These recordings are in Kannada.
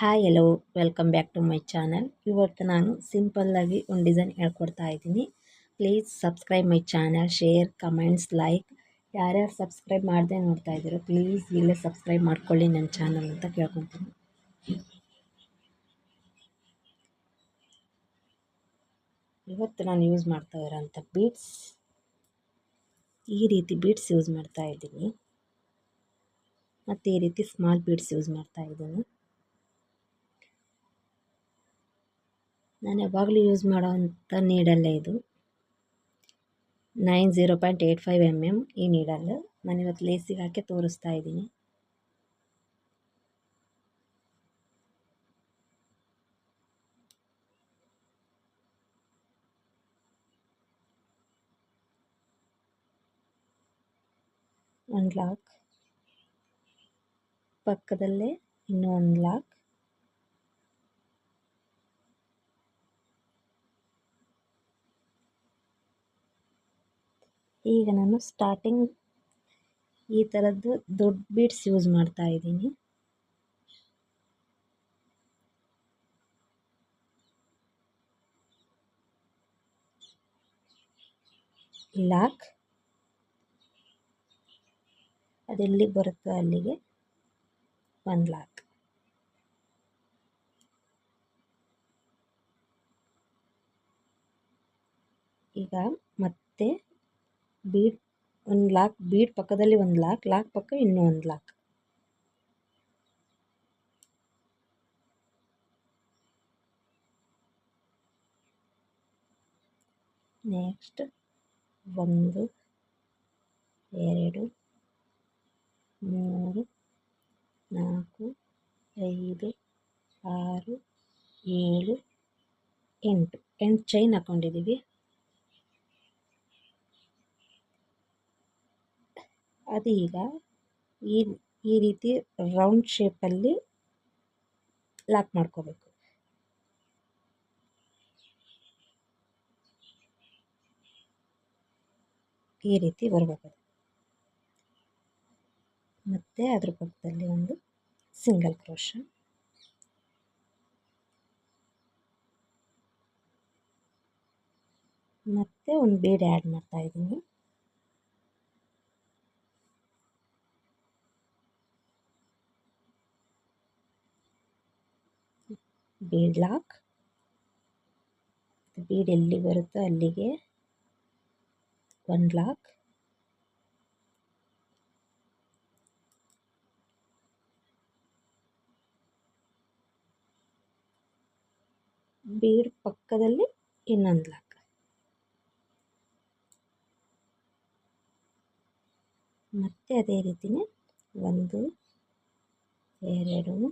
Hi hello welcome back to my channel. ಇವತ್ತು ನಾನು ಸಿಂಪಲ್ಲಾಗಿ ಒಂದು ಡಿಸೈನ್ ಹೇಳ್ಕೊಡ್ತಾ ಇದ್ದೀನಿ. Please subscribe my channel, share, comments, like. ಯಾರ್ಯಾರು ಸಬ್ಸ್ಕ್ರೈಬ್ ಮಾಡದೆ ನೋಡ್ತಾ ಇದ್ದೀರೋ ಪ್ಲೀಸ್ ಇಲ್ಲೇ ಸಬ್ಸ್ಕ್ರೈಬ್ ಮಾಡ್ಕೊಳ್ಳಿ ನನ್ನ ಚಾನಲ್ ಅಂತ ಕೇಳ್ಕೊತೀನಿ. ಇವತ್ತು ನಾನು ಯೂಸ್ ಮಾಡ್ತಾ ಇರೋಂಥ ಬೀಡ್ಸ್, ಈ ರೀತಿ ಬೀಡ್ಸ್ ಯೂಸ್ ಮಾಡ್ತಾ ಇದ್ದೀನಿ. ಮತ್ತು ಈ ರೀತಿ ಸ್ಮಾಲ್ ಬೀಡ್ಸ್ ಯೂಸ್ ಮಾಡ್ತಾ ಇದ್ದೀನಿ. ನಾನು ಯಾವಾಗಲೂ ಯೂಸ್ ಮಾಡೋವಂಥ ನೀಡಲ್ಲೇ ಇದು 90.85 mm ಈ ನೀಡಲ್ಲು. ನಾನಿವತ್ತು ಲೇಸಿಗೆ ಹಾಕಿ ತೋರಿಸ್ತಾ ಇದ್ದೀನಿ. ಒಂದು ಲಾಕ್, ಪಕ್ಕದಲ್ಲೇ ಇನ್ನೂ ಒಂದು ಲಾಕ್, ಈಗ ನಾನು ಸ್ಟಾರ್ಟಿಂಗ್ ಈ ಥರದ್ದು ದೊಡ್ಡ ಬೀಡ್ಸ್ ಯೂಸ್ ಮಾಡ್ತಾ ಇದ್ದೀನಿ. ಲಾಕ್ ಅದೆಲ್ಲಿಗೆ ಬರುತ್ತೋ ಅಲ್ಲಿಗೆ ಒಂದು ಲಾಕ್. ಈಗ ಮತ್ತೆ ಬೀಡ್ ಒಂದು ಲಾಕ್, ಬೀಡ್ ಪಕ್ಕದಲ್ಲಿ ಒಂದು ಲಾಕ್, ಲಾಕ್ ಪಕ್ಕ ಇನ್ನೂ ಒಂದು ಲಾಕ್. Next 1 2 3 4 5 6 7 8 chain ಹಾಕ್ಕೊಂಡಿದ್ದೀವಿ. ಅದು ಈಗ ಈ ರೀತಿ ರೌಂಡ್ ಶೇಪಲ್ಲಿ ಲಾಕ್ ಮಾಡ್ಕೋಬೇಕು. ಈ ರೀತಿ ಬರಬೇಕು. ಮತ್ತು ಅದ್ರ ಪಕ್ಕದಲ್ಲಿ ಒಂದು ಸಿಂಗಲ್ ಕ್ರೋಶ, ಮತ್ತು ಒಂದು ಬೀಡ್ ಆ್ಯಡ್ ಮಾಡ್ತಾ ಇದ್ದೀನಿ. ಬೀಡ್ ಲಾಕ್, ಬೀಡ್ ಎಲ್ಲಿ ಬರುತ್ತೋ ಅಲ್ಲಿಗೆ ಒಂದು ಲಾಕ್, ಬೀಡ್ ಪಕ್ಕದಲ್ಲಿ ಇನ್ನೊಂದು ಲಾಕ್. ಮತ್ತೆ ಅದೇ ರೀತಿಯೇ 1 2 3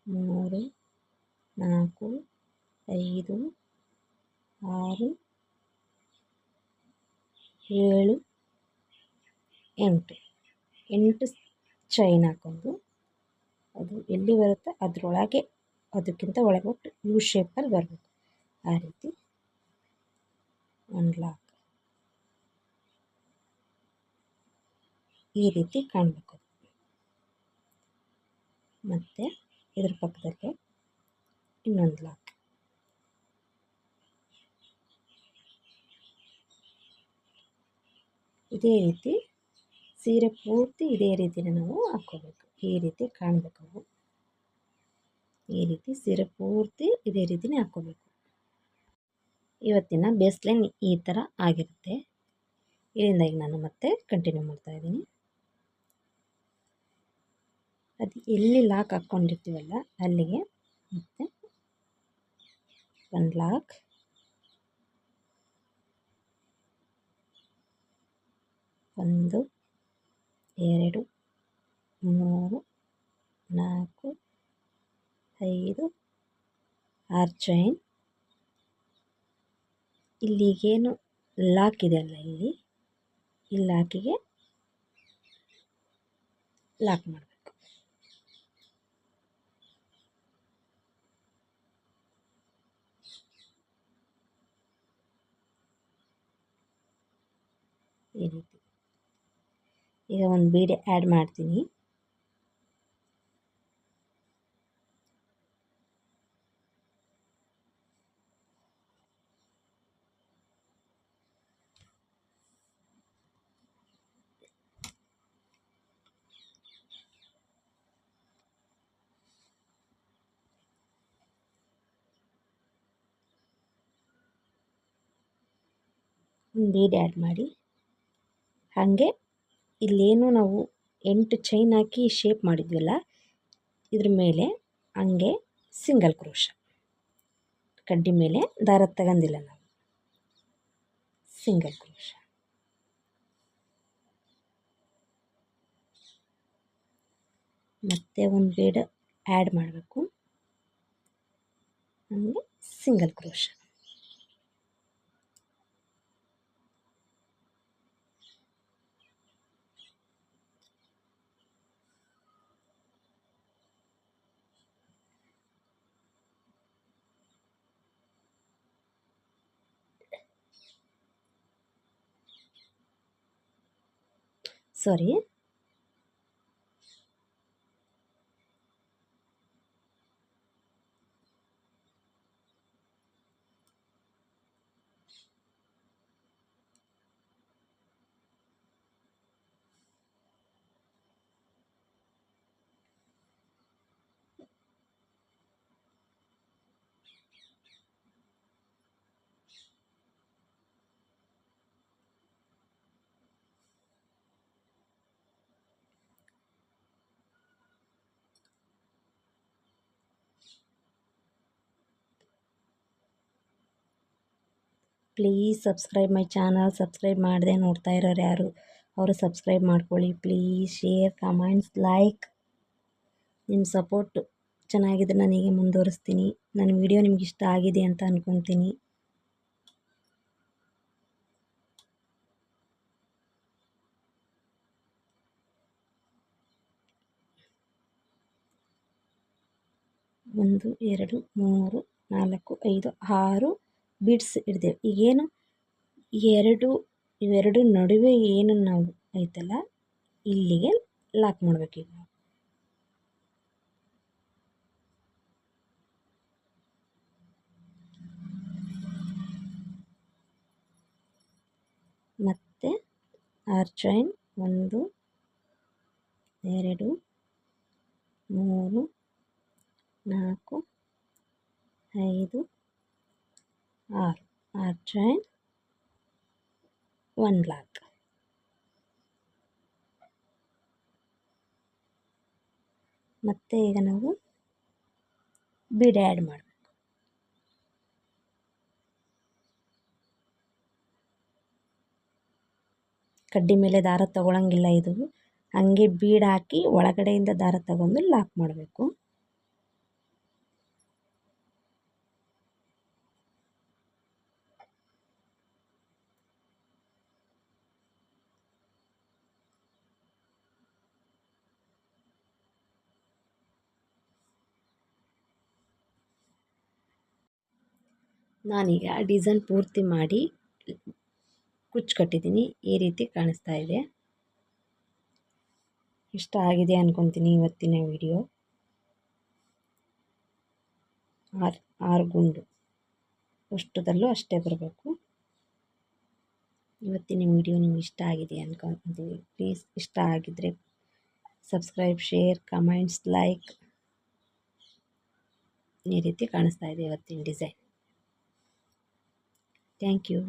4 5 6 7 8 ಚೈನ್ ಹಾಕೊಂಡು ಅದು ಎಲ್ಲಿ ಬರುತ್ತೆ ಅದರೊಳಗೆ, ಅದಕ್ಕಿಂತ ಒಳಗೆ ಬಿಟ್ಟು ಯು ಶೇಪಲ್ಲಿ ಬರಬೇಕು. ಆ ರೀತಿ ಒಂದು ಲಾಕ್ ಈ ರೀತಿ ಕಾಣಬೇಕು. ಮತ್ತು ಇದ್ರ ಪಕ್ಕದಲ್ಲೇ ಇನ್ನೊಂದು ಲಾಕ್. ಇದೇ ರೀತಿ ಸೀರೆ ಪೂರ್ತಿ ಇದೇ ರೀತಿನೇ ನಾವು ಹಾಕ್ಕೋಬೇಕು. ಈ ರೀತಿ ಕಾಣಬೇಕು. ನಾವು ಈ ರೀತಿ ಸೀರೆ ಪೂರ್ತಿ ಇದೇ ರೀತಿನೇ ಹಾಕ್ಕೋಬೇಕು. ಇವತ್ತಿನ ಬೇಸ್ಲೈನ್ ಈ ಥರ ಆಗಿರುತ್ತೆ. ಇದರಿಂದ ಈಗ ನಾನು ಮತ್ತೆ ಕಂಟಿನ್ಯೂ ಮಾಡ್ತಾ ಇದ್ದೀನಿ. ಅದು ಎಲ್ಲಿ ಲಾಕ್ ಹಾಕ್ಕೊಂಡಿರ್ತೀವಲ್ಲ ಅಲ್ಲಿಗೆ ಮತ್ತೆ ಒಂದು ಲಾಕ್, ಒಂದು 2 3 4 5 6 ಚೈನ್. ಇಲ್ಲಿಗೇನು ಲಾಕ್ ಇದೆಯಲ್ಲ ಈ ಲಾಕಿಗೆ ಲಾಕ್ ಮಾಡಬೇಕು. ಈ ರೀತಿ ಈಗ ಒಂದು ಬೀಡ್ ಆ್ಯಡ್ ಮಾಡ್ತೀನಿ. ಬೀಡ್ ಆ್ಯಡ್ ಮಾಡಿ ಹಾಗೆ ಇಲ್ಲೇನು ನಾವು 8 ಚೈನ್ ಹಾಕಿ ಶೇಪ್ ಮಾಡಿದ್ವಲ್ಲ ಇದ್ರ ಮೇಲೆ ಹಂಗೆ ಸಿಂಗಲ್ ಕ್ರೋಶ ಕಡ್ಡಿ ಮೇಲೆ ದಾರ ತಗೊಂಡಿಲ್ಲ ನಾವು ಸಿಂಗಲ್ ಕ್ರೋಶ ಮತ್ತೆ ಒಂದು ಬೀಡ್ ಆ್ಯಡ್ ಮಾಡಬೇಕು ಹಂಗೆ single crochet sorry please subscribe my channel. Subscribe ಮಾಡದೆ ನೋಡ್ತಾ ಇರೋರು ಯಾರು ಅವರು ಸಬ್ಸ್ಕ್ರೈಬ್ ಮಾಡ್ಕೊಳ್ಳಿ ಪ್ಲೀಸ್. Share, comments, like. ನಿಮ್ಮ ಸಪೋರ್ಟ್ ಚೆನ್ನಾಗಿದ್ರೆ ನನಗೆ ಮುಂದುವರಿಸ್ತೀನಿ. ನನ್ನ ವಿಡಿಯೋ ನಿಮ್ಗೆ ಇಷ್ಟ ಆಗಿದೆ ಅಂತ ಅಂದ್ಕೊತೀನಿ. ಒಂದು 2 3 4 5 6 ಬೀಡ್ಸ್ ಹಿಡ್ದೇವೆ. ಈಗೇನು ಇವೆರಡು ನಡುವೆ ಏನು ನಾವು ಐತಲ್ಲ ಇಲ್ಲಿಗೆ ಲಾಕ್ ಮಾಡಬೇಕು. ಈಗ ಮತ್ತೆ ಆರ್ ಚೈನ್ 1 2 3 4 5 6 ಆರ್ ಚೈನ್ 1 ಲಾಕ್. ಮತ್ತೆ ಈಗ ನಾವು ಬೀಡ್ ಆ್ಯಡ್ ಮಾಡಬೇಕು. ಕಡ್ಡಿ ಮೇಲೆ ದಾರ ತಗೊಳಂಗಿಲ್ಲ, ಇದು ಹಂಗೆ ಬೀಡ್ ಹಾಕಿ ಒಳಗಡೆಯಿಂದ ದಾರ ತಗೊಂಡು ಲಾಕ್ ಮಾಡಬೇಕು. ನಾನೀಗ ಡಿಸೈನ್ ಪೂರ್ತಿ ಮಾಡಿ ಕುಚ್ಚು ಕಟ್ಟಿದ್ದೀನಿ. ಈ ರೀತಿ ಕಾಣಿಸ್ತಾ ಇದೆ. ಇಷ್ಟ ಆಗಿದೆ ಅಂದ್ಕೊತೀನಿ ಇವತ್ತಿನ ವಿಡಿಯೋ. 6 ಗುಂಡು ಅಷ್ಟದಲ್ಲೂ ಅಷ್ಟೇ ಬರಬೇಕು. ಇವತ್ತಿನ ವಿಡಿಯೋ ನಿಮ್ಗೆ ಇಷ್ಟ ಆಗಿದೆ ಅಂದ್ಕೊತೀನಿ. ಪ್ಲೀಸ್ ಇಷ್ಟ ಆಗಿದ್ದರೆ ಸಬ್ಸ್ಕ್ರೈಬ್, ಶೇರ್, ಕಮೆಂಟ್ಸ್, ಲೈಕ್. ಈ ರೀತಿ ಕಾಣಿಸ್ತಾ ಇದೆ ಇವತ್ತಿನ ಡಿಸೈನ್. Thank you.